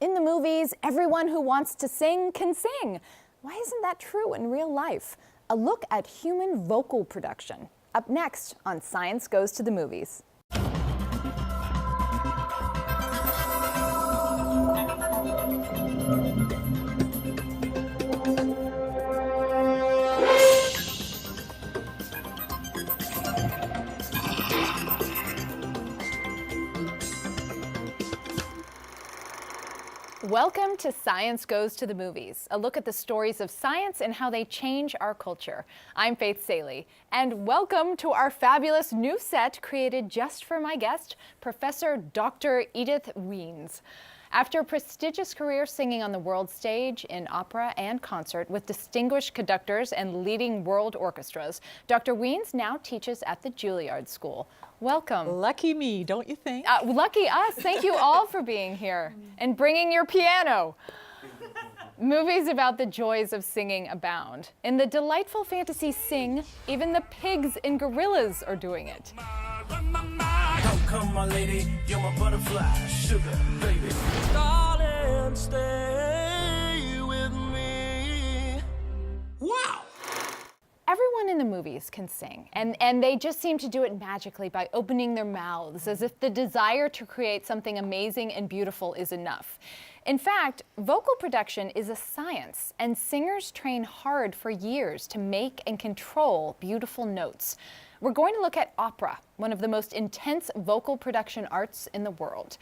In the movies, everyone who wants to sing can sing. Why isn't that true in real life? A look at human vocal production. Up next on Science Goes to the Movies. Welcome to Science Goes to the Movies, a look at the stories of science and how they change our culture. I'm Faith Saley, and welcome to our fabulous new set created just for my guest, Professor Dr. Edith Wiens. After a prestigious career singing on the world stage in opera and concert with distinguished conductors and leading world orchestras, Dr. Wiens now teaches at the Juilliard School. Welcome. Lucky me, don't you think? Lucky us. Thank you all for being here and bringing your piano. Movies about the joys of singing abound. In the delightful fantasy Sing, even the pigs and gorillas are doing it. Come, my lady, you're my butterfly, sugar, baby. Darling, stay with me. Wow! Everyone in the movies can sing, and they just seem to do it magically by opening their mouths, as if the desire to create something amazing and beautiful is enough. In fact, vocal production is a science, and singers train hard for years to make and control beautiful notes. We're going to look at opera, one of the most intense vocal production arts in the world.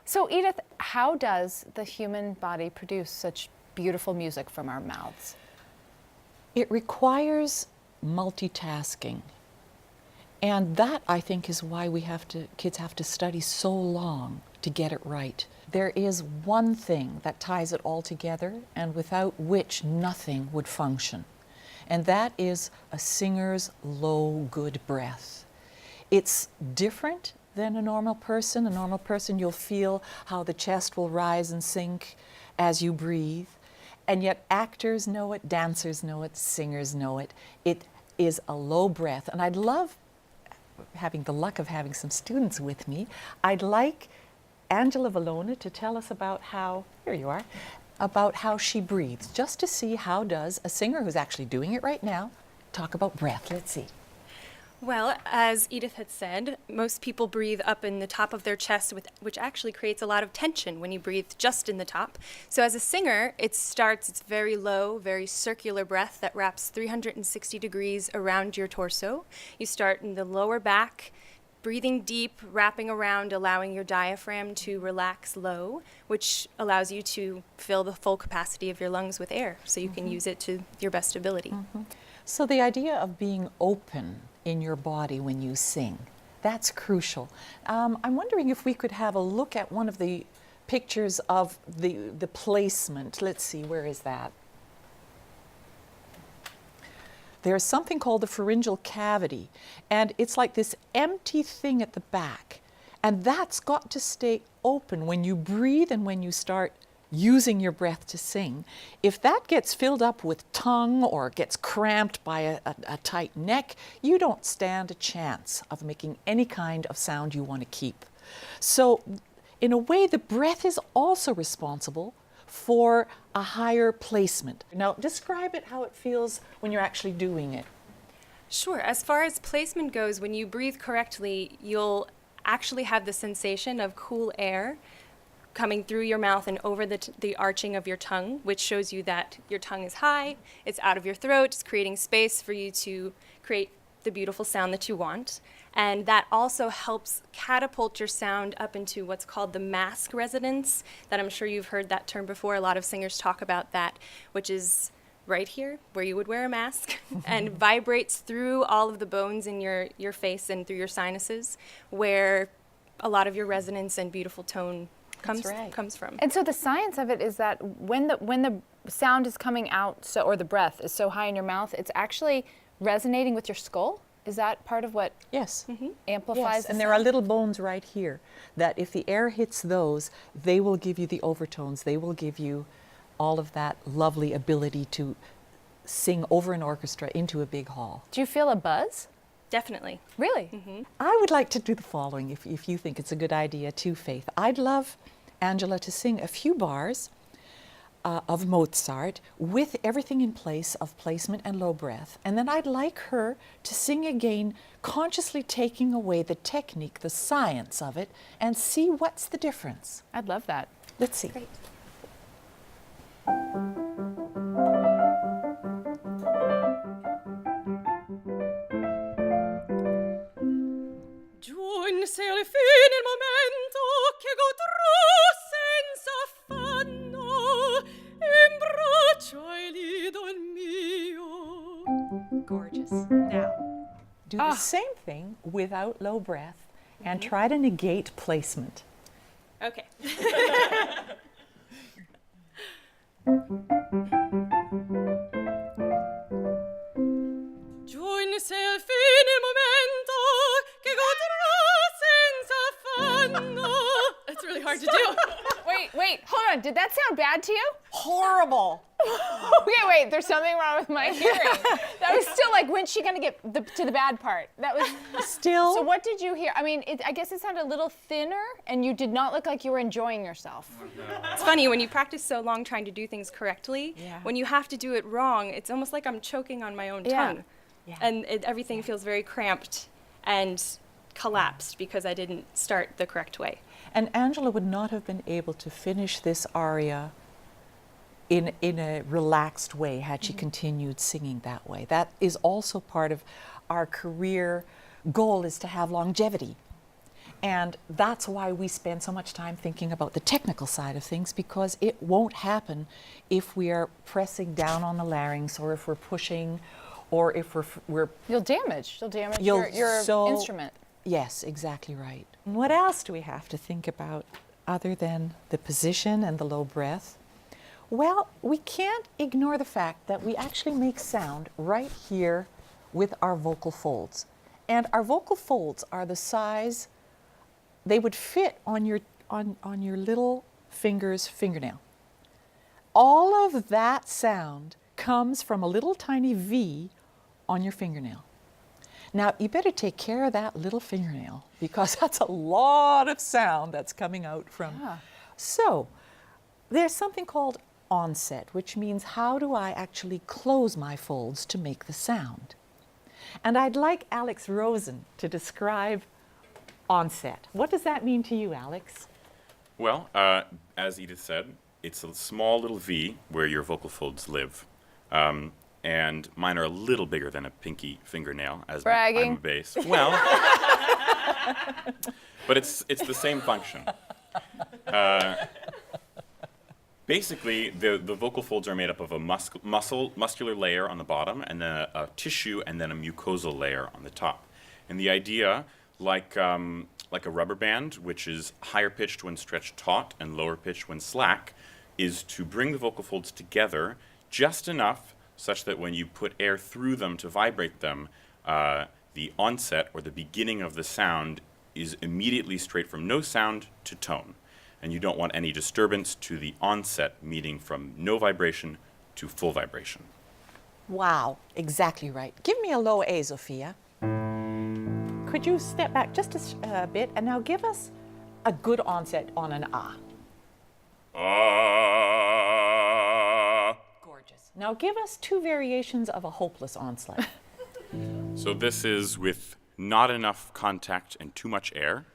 So Edith, how does the human body produce such beautiful music from our mouths? It requires multitasking. And that, I think, is why kids have to study so long to get it right. There is one thing that ties it all together, and without which nothing would function. And that is a singer's low, good breath. It's different than a normal person. A normal person, you'll feel how the chest will rise and sink as you breathe. And yet actors know it, dancers know it, singers know it. It is a low breath. And I'd love, having the luck of having some students with me, I'd like Angela Valona to tell us about how, here you are, about how she breathes, just to see how does a singer who's actually doing it right now talk about breath. Let's see. Well, as Edith had said, most people breathe up in the top of their chest, which actually creates a lot of tension when you breathe just in the top. So as a singer, it's very low, very circular breath that wraps 360 degrees around your torso. You start in the lower back, breathing deep, wrapping around, allowing your diaphragm to relax low, which allows you to fill the full capacity of your lungs with air, so you can use it to your best ability. So the idea of being open in your body when you sing, that's crucial. I'm wondering if we could have a look at one of the pictures of the placement. Let's see, where is that? There's something called the pharyngeal cavity, and it's like this empty thing at the back, and that's got to stay open when you breathe and when you start using your breath to sing. If that gets filled up with tongue or gets cramped by a tight neck, you don't stand a chance of making any kind of sound you want to keep. So in a way, the breath is also responsible for a higher placement. Now, describe it how it feels when you're actually doing it. Sure. As far as placement goes, when you breathe correctly, you'll actually have the sensation of cool air coming through your mouth and over the arching of your tongue, which shows you that your tongue is high, it's out of your throat, it's creating space for you to create the beautiful sound that you want. And that also helps catapult your sound up into what's called the mask resonance, that I'm sure you've heard that term before. A lot of singers talk about that, which is right here, where you would wear a mask, and vibrates through all of the bones in your face and through your sinuses, where a lot of your resonance and beautiful tone comes from. And so the science of it is that when the sound is coming out, or the breath is so high in your mouth, it's actually resonating with your skull? Is that part of what amplifies? Yes, and there are little bones right here that if the air hits those, they will give you the overtones. They will give you all of that lovely ability to sing over an orchestra into a big hall. Do you feel a buzz? Definitely. Really? I would like to do the following, if you think it's a good idea too, Faith. I'd love Angela to sing a few bars of Mozart with everything in place of placement and low breath. And then I'd like her to sing again, consciously taking away the technique, the science of it, and see what's the difference. I'd love that. Let's see. Great. Giunse al fine il momento che godrò senza affanno in braccio ai lido il mio. Gorgeous. Now, do the same thing without low breath and try to negate placement. Okay. Giunse al fine il momento che godrò senza affanno. It's really hard to do. Wait, hold on. Did that sound bad to you? Horrible. Wait, there's something wrong with my hearing. That was still like, when's she gonna get to the bad part? That was Still. So what did you hear? I mean, I guess it sounded a little thinner, and you did not look like you were enjoying yourself. It's funny, when you practice so long trying to do things correctly, when you have to do it wrong, it's almost like I'm choking on my own tongue. Yeah. And everything feels very cramped and collapsed because I didn't start the correct way. And Angela would not have been able to finish this aria in a relaxed way had she continued singing that way. That is also part of our career goal, is to have longevity. And that's why we spend so much time thinking about the technical side of things, because it won't happen if we are pressing down on the larynx, or if we're pushing, or if we're You'll damage You'll your so- instrument. Yes, exactly right. What else do we have to think about other than the position and the low breath? Well, we can't ignore the fact that we actually make sound right here with our vocal folds. And our vocal folds are the size, they would fit on your little fingernail. All of that sound comes from a little tiny V on your fingernail. Now, you better take care of that little fingernail, because that's a lot of sound that's coming out from. So, there's something called onset, which means how do I actually close my folds to make the sound? And I'd like Alex Rosen to describe onset. What does that mean to you, Alex? Well, as Edith said, it's a small little V where your vocal folds live. And mine are a little bigger than a pinky fingernail, as Bragging. I'm a bass. Well, but it's the same function. Basically, the vocal folds are made up of a muscular layer on the bottom, and then a tissue, and then a mucosal layer on the top. And the idea, like a rubber band, which is higher pitched when stretched taut and lower pitched when slack, is to bring the vocal folds together just enough such that when you put air through them to vibrate them, the onset, or the beginning of the sound, is immediately straight from no sound to tone. And you don't want any disturbance to the onset, meaning from no vibration to full vibration. Wow, exactly right. Give me a low A, Sophia. Could you step back just a bit, and now give us a good onset on an ah. Gorgeous. Now give us two variations of a hopeless onset. So this is with not enough contact and too much air.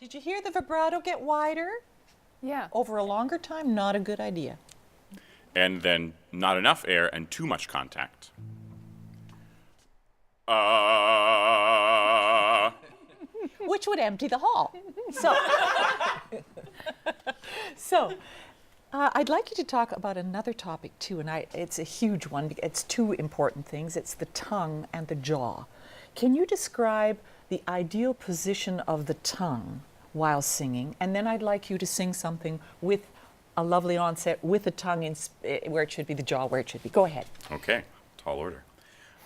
Did you hear the vibrato get wider? Yeah. Over a longer time, not a good idea. And then not enough air and too much contact. Which would empty the hall. So, I'd like you to talk about another topic too, and it's a huge one. It's two important things. It's the tongue and the jaw. Can you describe the ideal position of the tongue while singing? And then I'd like you to sing something with a lovely onset, with the tongue where it should be, the jaw where it should be. Go ahead. Okay, tall order.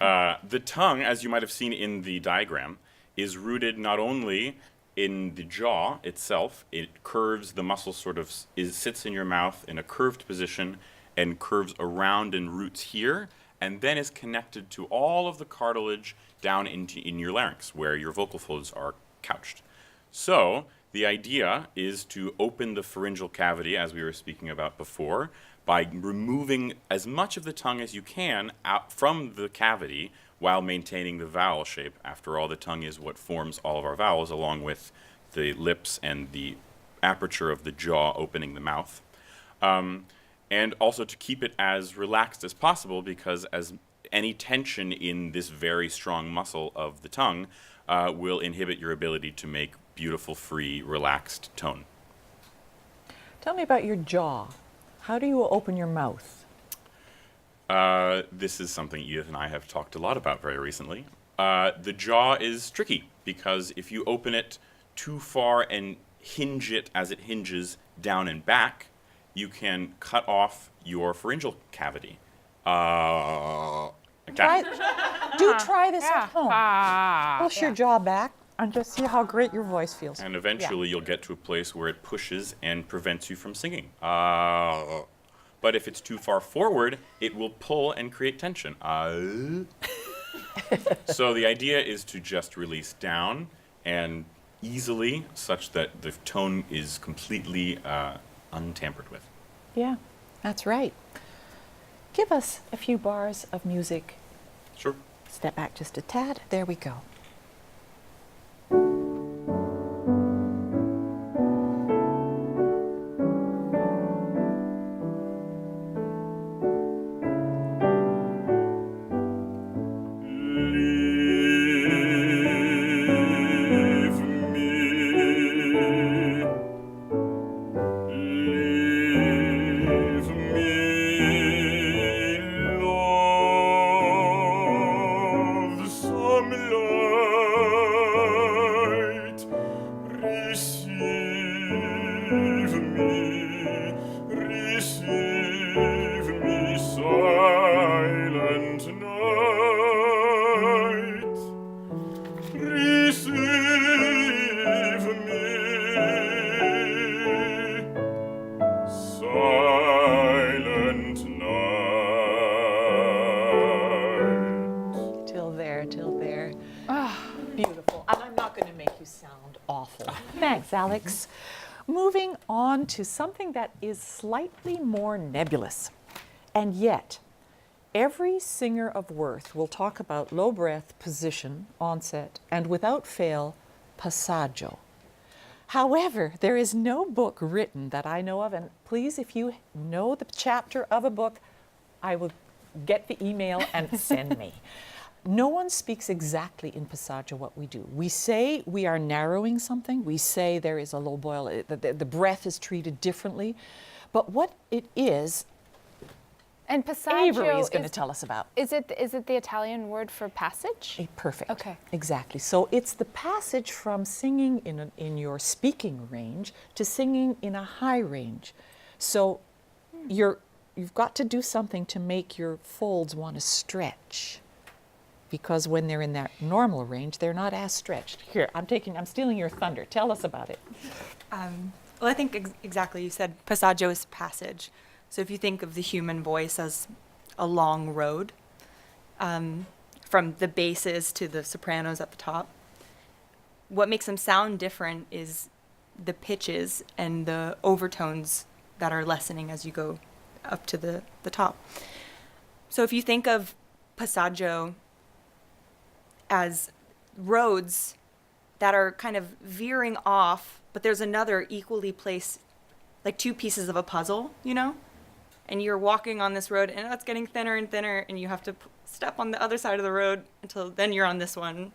The tongue, as you might have seen in the diagram, is rooted not only in the jaw itself, it curves, the muscle sort of sits in your mouth in a curved position and curves around and roots here, and then is connected to all of the cartilage down in your larynx, where your vocal folds are couched. So the idea is to open the pharyngeal cavity, as we were speaking about before, by removing as much of the tongue as you can out from the cavity while maintaining the vowel shape. After all, the tongue is what forms all of our vowels, along with the lips and the aperture of the jaw opening the mouth. And also to keep it as relaxed as possible, because as any tension in this very strong muscle of the tongue will inhibit your ability to make beautiful, free, relaxed tone. Tell me about your jaw. How do you open your mouth? This is something Edith and I have talked a lot about very recently. The jaw is tricky because if you open it too far and hinge it as it hinges down and back, you can cut off your pharyngeal cavity. Like that. Try this at home. Push your jaw back and just see how great your voice feels. And eventually you'll get to a place where it pushes and prevents you from singing. But if it's too far forward, it will pull and create tension. So the idea is to just release down and easily, such that the tone is completely untampered with. Yeah, that's right. Give us a few bars of music. Sure. Step back just a tad. There we go. Thanks, Alex. Moving on to something that is slightly more nebulous. And yet, every singer of worth will talk about low breath, position, onset, and without fail, passagio. However, there is no book written that I know of, and please, if you know the chapter of a book, I will get the email and send me. No one speaks exactly in passagio what we do. We say we are narrowing something. We say there is a low boil, the breath is treated differently. But what it is, and passagio Avery is going to tell us about. Is it the Italian word for passage? Perfect. Okay. Exactly. So it's the passage from singing in your speaking range to singing in a high range. So you've got to do something to make your folds want to stretch. Because when they're in that normal range, they're not as stretched. Here, I'm stealing your thunder. Tell us about it. Well, I think exactly. You said passagio is passage. So if you think of the human voice as a long road, from the basses to the sopranos at the top, what makes them sound different is the pitches and the overtones that are lessening as you go up to the top. So if you think of passagio as roads that are kind of veering off, but there's another equally placed, like two pieces of a puzzle, you know? And you're walking on this road and it's getting thinner and thinner and you have to step on the other side of the road until then you're on this one,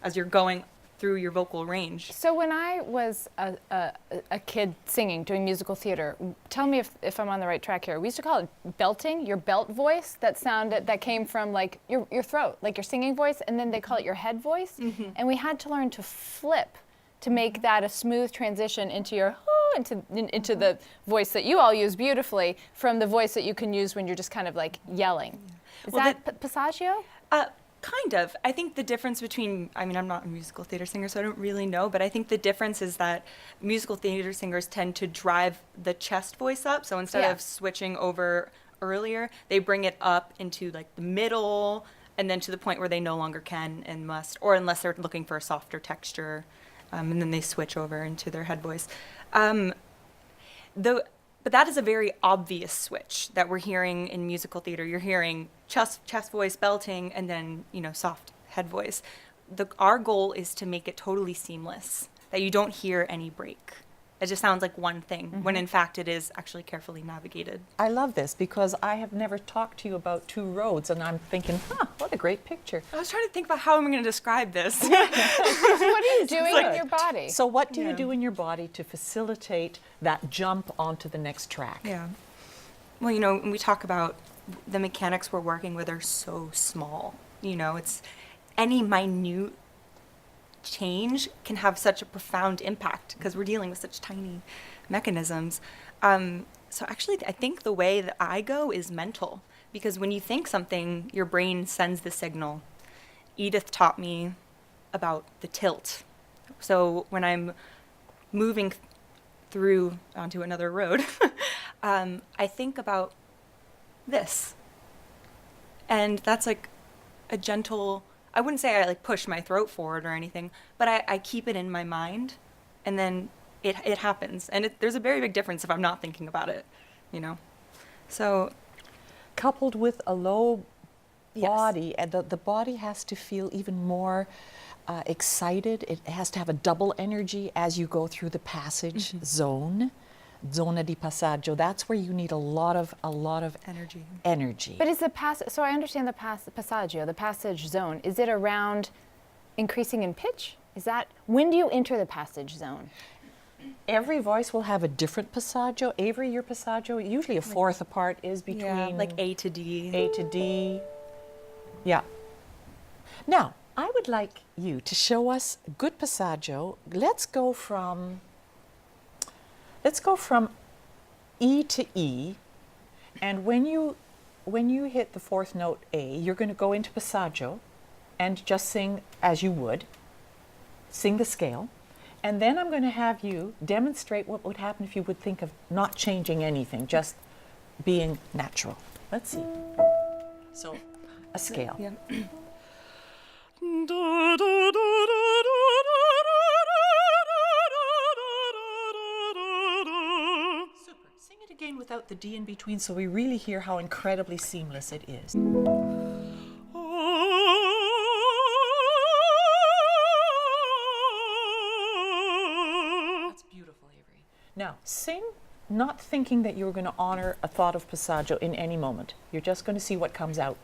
as you're going through your vocal range. So when I was a kid singing, doing musical theater, tell me if I'm on the right track here. We used to call it belting, your belt voice, that came from like your throat, like your singing voice, and then they call it your head voice. Mm-hmm. And we had to learn to flip to make that a smooth transition into your into the voice that you all use beautifully from the voice that you can use when you're just kind of like yelling. Is that passagio? Kind of. I think the difference between, I'm not a musical theater singer, so I don't really know, but I think the difference is that musical theater singers tend to drive the chest voice up. So instead of switching over earlier, they bring it up into like the middle and then to the point where they no longer can and must, or unless they're looking for a softer texture, and then they switch over into their head voice. But that is a very obvious switch that we're hearing in musical theater. You're hearing chest voice, belting, and then, soft head voice. Our goal is to make it totally seamless, that you don't hear any break. It just sounds like one thing, when in fact it is actually carefully navigated. I love this because I have never talked to you about two roads, and I'm thinking, what a great picture. I was trying to think about how am I going to describe this. What are you doing in your body? So what do you do in your body to facilitate that jump onto the next track? Yeah. Well, when we talk about the mechanics we're working with are so small. It's any minute change can have such a profound impact because we're dealing with such tiny mechanisms. So actually, I think the way that I go is mental, because when you think something, your brain sends the signal. Edith taught me about the tilt. So when I'm moving through onto another road, I think about this. And that's like a gentle, I wouldn't say I push my throat forward or anything, but I keep it in my mind, and then it happens. And there's a very big difference if I'm not thinking about it, So coupled with a low Yes. body, and the body has to feel even more excited. It has to have a double energy as you go through the passage zone, zona di passaggio. That's where you need a lot of energy. But is the so I understand the passagio, the passage zone. Is it around increasing in pitch? Is that, when do you enter the passage zone? Every voice will have a different passaggio. Avery, your passaggio, usually a fourth apart, is between like A to D. A to D. Yeah. Now, I would like you to show us good passaggio. Let's go from E to E, and when you hit the fourth note A, you're going to go into passaggio and just sing as you would. Sing the scale. And then I'm going to have you demonstrate what would happen if you would think of not changing anything, just being natural. Let's see. So, a scale. Yeah. Super. Sing it again without the D in between so we really hear how incredibly seamless it is. That's beautiful, Avery. Now, sing not thinking that you're going to honor a thought of passaggio in any moment. You're just going to see what comes out.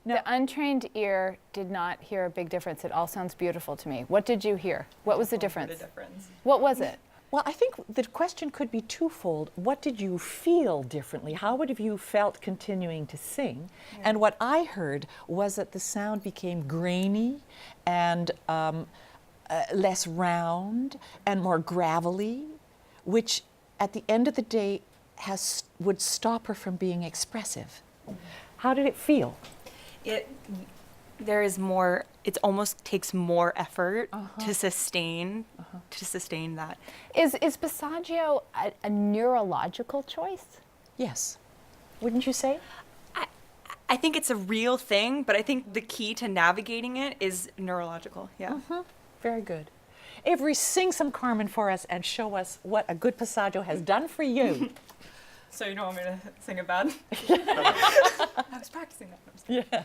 The untrained ear did not hear a big difference. It all sounds beautiful to me. What did you hear? What was the difference? What was it? Well, I think the question could be twofold. What did you feel differently? How would have you felt continuing to sing? Yeah. And what I heard was that the sound became grainy and less round and more gravelly, which at the end of the day would stop her from being expressive. How did it feel? There is more. It almost takes more effort to sustain that. Is passagio a neurological choice? Yes. Wouldn't you say? I think it's a real thing, but I think the key to navigating it is neurological. Yeah. Very good. Avery, sing some Carmen for us and show us what a good passaggio has done for you. So you don't want me to sing it bad? I was practicing that. Yeah.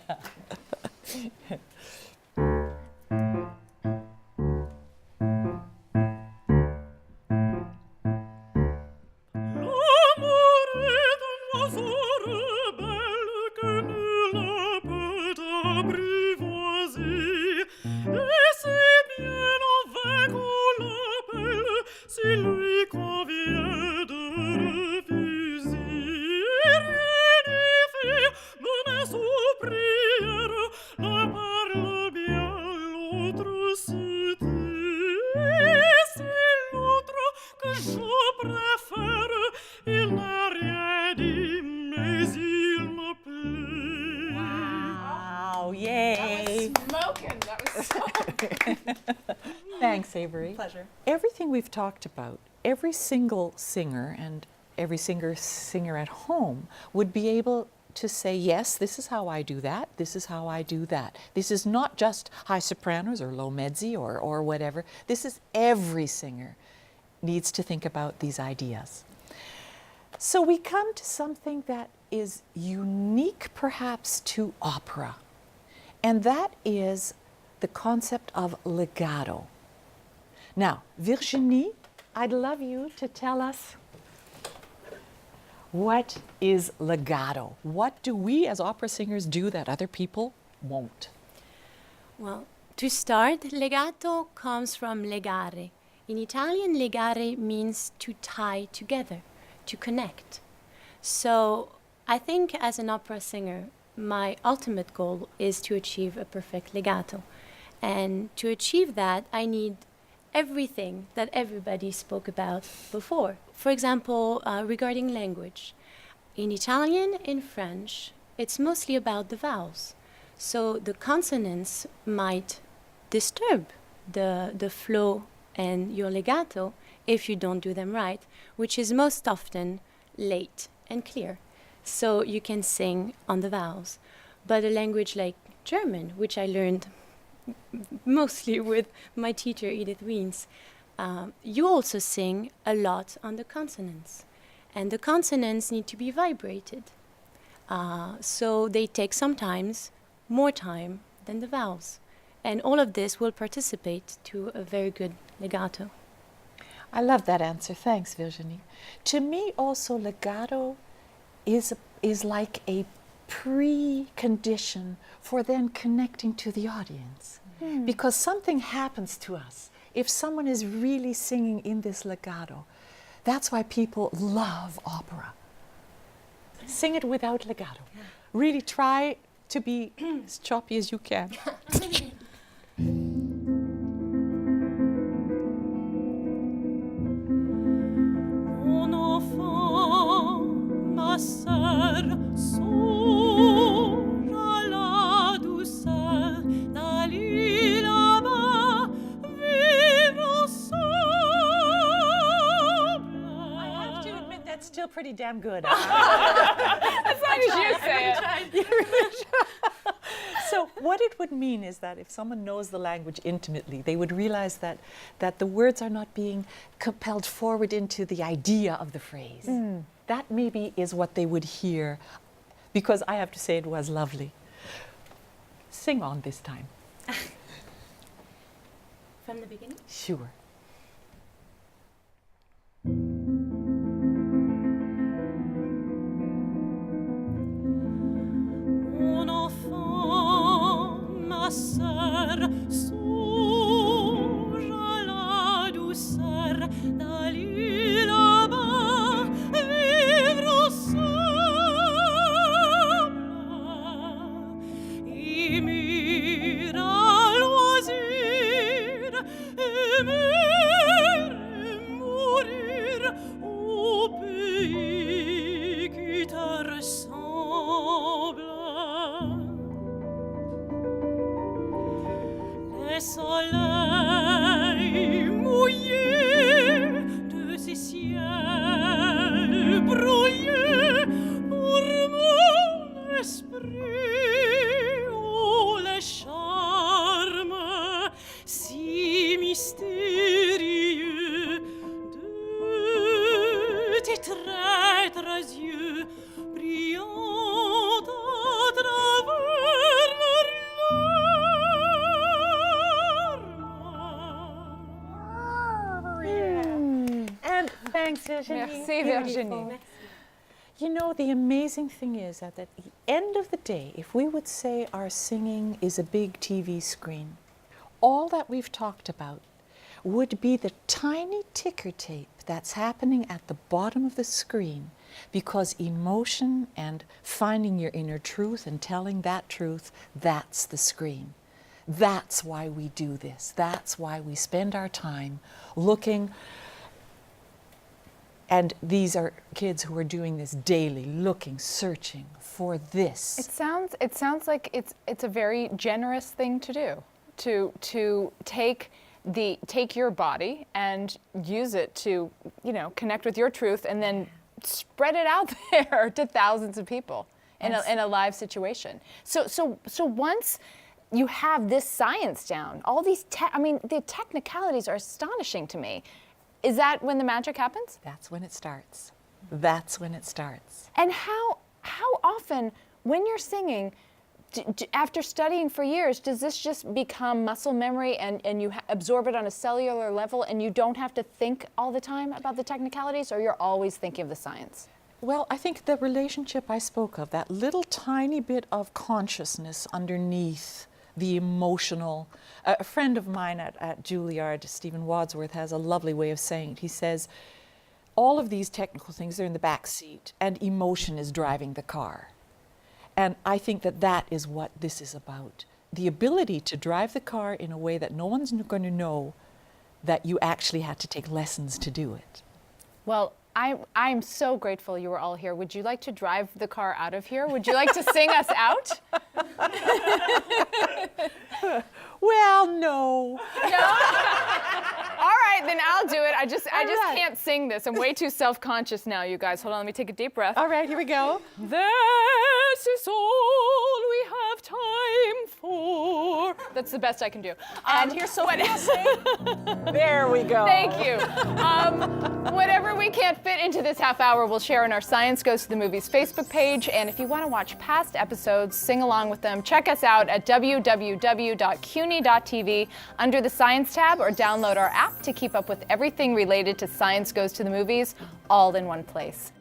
Thanks, Avery. Pleasure. Everything we've talked about, every single singer and every singer at home would be able to say, yes, this is how I do that, this is how I do that. This is not just high sopranos or low mezzi or whatever. This is every singer needs to think about these ideas. So we come to something that is unique perhaps to opera, and that is the concept of legato. Now, Virginie, I'd love you to tell us what is legato? What do we as opera singers do that other people won't? Well, to start, legato comes from legare. In Italian, legare means to tie together, to connect. So I think as an opera singer, my ultimate goal is to achieve a perfect legato. And to achieve that, I need everything that everybody spoke about before. For example, regarding language. In Italian, in French, it's mostly about the vowels. So the consonants might disturb the flow and your legato if you don't do them right, which is most often late and clear. So you can sing on the vowels. But a language like German, which I learned mostly with my teacher, Edith Wiens, you also sing a lot on the consonants. And the consonants need to be vibrated. So they take sometimes more time than the vowels. And all of this will participate to a very good legato. I love that answer. Thanks, Virginie. To me, also, legato is like a precondition for then connecting to the audience. Because something happens to us if someone is really singing in this legato. That's why people love opera. Sing it without legato. Really try to be as choppy as you can. Mon enfant, ma sœur, songe à la douceur d'aller là-bas, vivre ensemble. I have to admit that's still pretty damn good. As long as you say it. So what it would mean is that if someone knows the language intimately, they would realize that the words are not being compelled forward into the idea of the phrase. That maybe is what they would hear, because I have to say it was lovely. Sing on this time. From the beginning? Sure. Mon enfant, ma sœur, songe à la douceur d'aller là-bas, vivre ensemble, aimer à loisir, aimer et mourir au pays qui te ressemble. Les soleils mouillés de ces ciels brouillés pour mon esprit, oh les charmes si mystérieux de tes traîtres yeux brillant à travers leurs larmes. And thanks, Virginie. Merci, Virginie. You know, the amazing thing is that at the end of the day, if we would say our singing is a big TV screen, all that we've talked about would be the tiny ticker tape that's happening at the bottom of the screen, because emotion and finding your inner truth and telling that truth, that's the screen. That's why we do this. That's why we spend our time looking. And these are kids who are doing this daily, looking, searching for this. It sounds like it's a very generous thing to do, to take take your body and use it to, connect with your truth and then spread it out there to thousands of people in a live situation. So once you have this science down, all these, the technicalities are astonishing to me. Is that when the magic happens? That's when it starts. That's when it starts. And how often, when you're singing, after studying for years, does this just become muscle memory and you absorb it on a cellular level and you don't have to think all the time about the technicalities, or you're always thinking of the science? Well, I think the relationship I spoke of, that little tiny bit of consciousness underneath the emotional. A friend of mine at Juilliard, Stephen Wadsworth, has a lovely way of saying it. He says, all of these technical things, they're in the back seat, and emotion is driving the car. And I think that is what this is about. The ability to drive the car in a way that no one's going to know that you actually had to take lessons to do it. Well, I'm so grateful you were all here. Would you like to drive the car out of here? Would you like to sing us out? Well, no. All right, then I'll do it. I just can't sing this. I'm way too self-conscious now, you guys. Hold on, let me take a deep breath. All right, here we go. This is all we have time for. That's the best I can do. And here's Sophia sing. There we go. Thank you. Whatever we can't fit into this half hour, we'll share on our Science Goes to the Movies Facebook page. And if you want to watch past episodes, sing along with them, check us out at www.cuny.tv under the Science tab, or download our app to keep up with everything related to Science Goes to the Movies, all in one place.